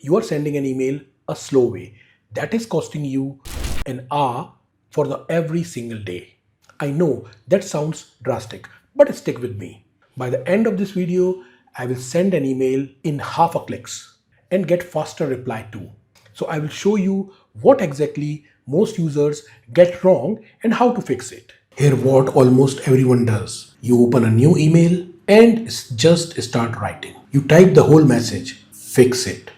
you are sending an email a slow way. That is costing you an hour for the every single day. I know that sounds drastic, but stick with me. By the end of this video, I will send an email in half a clicks and get faster reply too. So I will show you what exactly most users get wrong and how to fix it. Here what almost everyone does. You open a new email and just start writing. You type the whole message, fix it.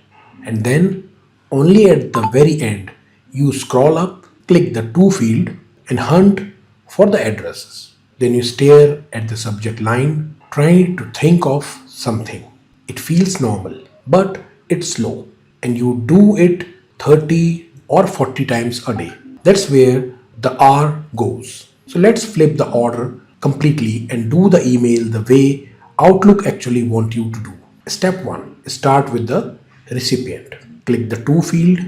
And then only at the very end, you scroll up, click the to field and hunt for the addresses. Then you stare at the subject line, trying to think of something. It feels normal, but it's slow. And you do it 30 or 40 times a day. That's where the R goes. So let's flip the order completely and do the email the way Outlook actually want you to do. Step 1. Start with the recipient. Click the to field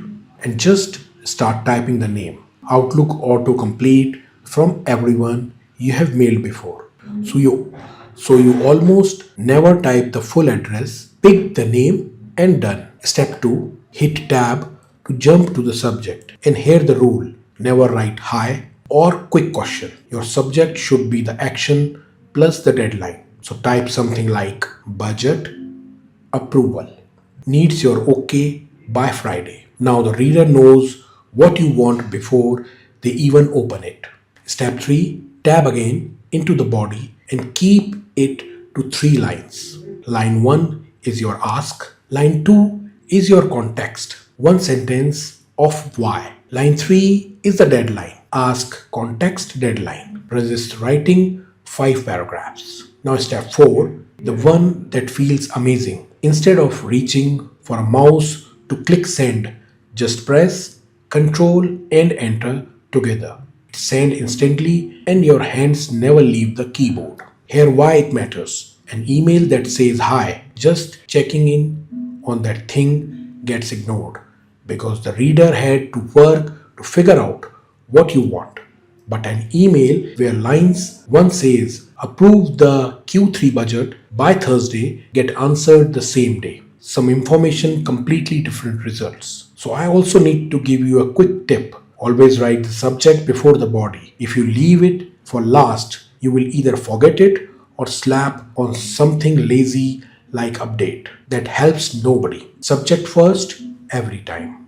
and just start typing the name. Outlook autocomplete from everyone you have mailed before. So you almost never type the full address, pick the name and done. Step 2. Hit tab to jump to the subject. And here the rule. Never write hi or quick question. Your subject should be the action plus the deadline. So type something like budget approval. Needs your OK by Friday. Now the reader knows what you want before they even open it. Step 3. Tab again into the body and keep it to 3 lines. Line 1 is your ask. Line 2 is your context. One sentence of why. Line 3 is the deadline. Ask context deadline. Resist writing 5 paragraphs. Now step 4, the one that feels amazing. Instead of reaching for a mouse to click send, just press Control and Enter together. Send instantly and your hands never leave the keyboard. Here why it matters. An email that says hi, just checking in on that thing gets ignored because the reader had to work to figure out what you want. But an email where lines 1 says approve the Q3 budget by Thursday get answered the same day. Some information, completely different results. So I also need to give you a quick tip. Always write the subject before the body. If you leave it for last, you will either forget it or slap on something lazy like update. That helps nobody. Subject first every time.